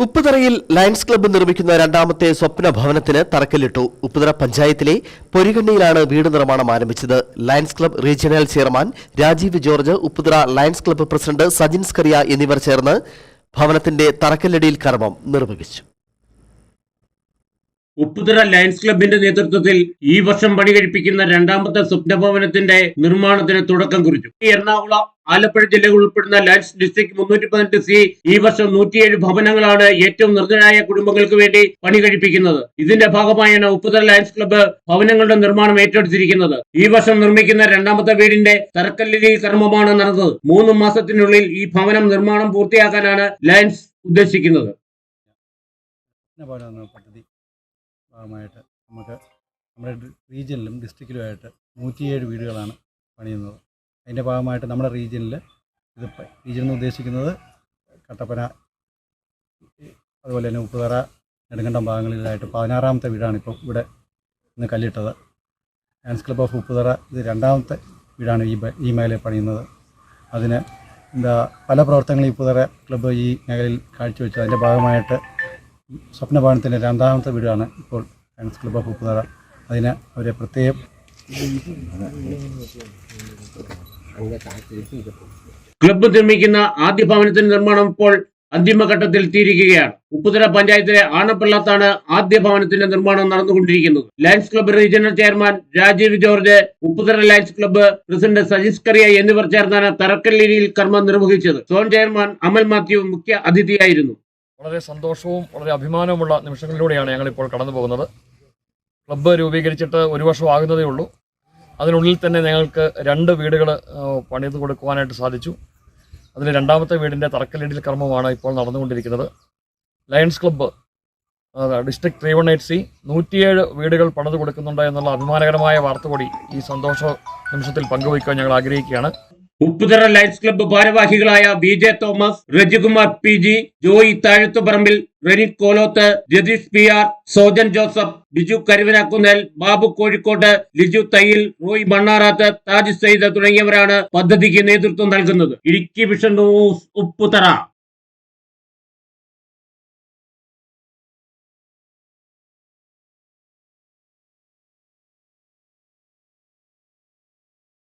ഉപ്പുതറയിൽ lions club നിർമ്മിക്കുന്ന രണ്ടാമത്തെ സ്വപ്ന ഭവനത്തിന് തറക്കല്ലിട്ടു. ഉപ്പുതറ പഞ്ചായത്തിലെ പൊരികണ്ണിയിലാണ് വീട് നിർമ്മാണം ആരംഭിച്ചത്. Lions club regional chairman Rajeev George, Upputhara lions club president Sajin Scaria എന്നിവർ ചേർന്ന് ഭവനത്തിന്റെ തറക്കല്ലിടൽ കർമ്മം നിർവഹിച്ചു. ഉപ്പുതറ ലയൺസ് ക്ലബിന്റെ നേതൃത്വത്തിൽ ഈ വർഷം പണി കഴിപ്പിക്കുന്ന രണ്ടാമത്തെ സ്വപ്നഭവനത്തിന്റെ നിർമ്മാണത്തിന് തുടക്കം കുറിച്ചു. എറണാകുളം, ആലപ്പുഴ ജില്ലകൾ ഉൾപ്പെടുന്ന ലയൺസ് ഡിസ്ട്രിക്ട് 318C ഈ വർഷം 107 ഭവനങ്ങളാണ് ഏറ്റവും നിർധനരായ കുടുംബങ്ങൾക്ക് വേണ്ടി പണി കഴിപ്പിക്കുന്നത്. ഇതിന്റെ ഭാഗമായാണ് ഉപ്പുതറ ലയൺസ് ക്ലബ്ബ് ഭവനങ്ങളുടെ നിർമ്മാണം ഏറ്റെടുത്തിരിക്കുന്നത്. ഈ വർഷം നിർമ്മിക്കുന്ന രണ്ടാമത്തെ വീടിന്റെ തറക്കല്ലിടൽ കർമ്മമാണ് നടന്നത്. 3 മാസത്തിനുള്ളിൽ ഈ ഭവനം നിർമ്മാണം പൂർത്തിയാക്കാനാണ് ലയൺസ് ഉദ്ദേശിക്കുന്നത്. ഭാഗമായിട്ട് നമുക്ക് നമ്മുടെ റീജിയനിലും ഡിസ്ട്രിക്റ്റിലുമായിട്ട് 107 വീടുകളാണ് പണിയുന്നത്. അതിൻ്റെ ഭാഗമായിട്ട് നമ്മുടെ റീജിയനിൽ റീജിയൻ എന്ന് ഉദ്ദേശിക്കുന്നത് കട്ടപ്പന, അതുപോലെ തന്നെ ഉപ്പുതറ, നെടുങ്കണ്ടം ഭാഗങ്ങളിലായിട്ട് 16ാമത്തെ വീടാണ് ഇപ്പോൾ ഇവിടെ ഇന്ന് കല്ലിട്ടത്. ലയൺസ് ക്ലബ്ബ് ഓഫ് ഉപ്പുതറ ഇത് 2ാമത്തെ വീടാണ് ഈ മേഖലയിൽ പണിയുന്നത്. അതിന് പല പ്രവർത്തനങ്ങളും ഉപ്പുതറ ക്ലബ്ബ് ഈ മേഖലയിൽ കാഴ്ചവെച്ചു. അതിൻ്റെ ഭാഗമായിട്ട് സ്വപ്നഭവനത്തിൻ്റെ 2ാമത്തെ വീടാണ് ഇപ്പോൾ ലയൺസ് ക്ലബ്ബ് ഓഫ് ഉപ്പുതറ. അതിന് അവരെ പ്രത്യേകം ക്ലബ്ബ് നിർമ്മിക്കുന്ന ആദ്യ ഭവനത്തിന്റെ നിർമ്മാണം ഇപ്പോൾ അന്തിമഘട്ടത്തിൽ എത്തിയിരിക്കുകയാണ്. ഉപ്പുതറ പഞ്ചായത്തിലെ ആണപ്പള്ളത്താണ് ആദ്യ ഭവനത്തിന്റെ നിർമ്മാണം നടന്നുകൊണ്ടിരിക്കുന്നത്. Lions club regional chairman Rajeev George, Upputhara lions club president Sajin Scaria എന്നിവർ ചേർന്നാണ് തറക്കല്ലിടൽ കർമ്മം നിർവഹിച്ചത്. സോൺ ചെയർമാൻ അമൽ മാത്യു മുഖ്യ അതിഥിയായിരുന്നു. വളരെ സന്തോഷവും വളരെ അഭിമാനവുമുള്ള നിമിഷങ്ങളിലൂടെയാണ് ഞങ്ങളിപ്പോൾ കടന്നു പോകുന്നത്. ക്ലബ്ബ് രൂപീകരിച്ചിട്ട് 1 വർഷം ആകുന്നതേ ഉള്ളൂ. അതിനുള്ളിൽ തന്നെ ഞങ്ങൾക്ക് 2 വീടുകൾ പണിത് കൊടുക്കുവാനായിട്ട് സാധിച്ചു. അതിൽ 2ാമത്തെ വീടിൻ്റെ തറക്കല്ലിടൽ കർമ്മമാണ് ഇപ്പോൾ നടന്നുകൊണ്ടിരിക്കുന്നത്. ലയൺസ് ക്ലബ്ബ് ഡിസ്ട്രിക്ട് 318C 107 വീടുകൾ പണിത് കൊടുക്കുന്നുണ്ട് എന്നുള്ള അഭിമാനകരമായ വാർത്ത കൂടി ഈ സന്തോഷ നിമിഷത്തിൽ പങ്കുവയ്ക്കാൻ ഞങ്ങൾ ആഗ്രഹിക്കുകയാണ്. ഉപ്പുതറ ലയൺസ് ക്ലബ്ബ് ഭാരവാഹികളായ BJ Thomas, Rajikumar PG, Joy Thazhathuparambil, Renik Koloth, Ratheesh PR, Sojan Joseph, Biju Karuvanakkunnel, Babu Kozhikode, Liju Thayyil, Roy Mannarath, Taj Sayyid തുടങ്ങിയവരാണ് പദ്ധതിക്ക് നേതൃത്വം നൽകുന്നത്. Idukki vision news, Upputhara.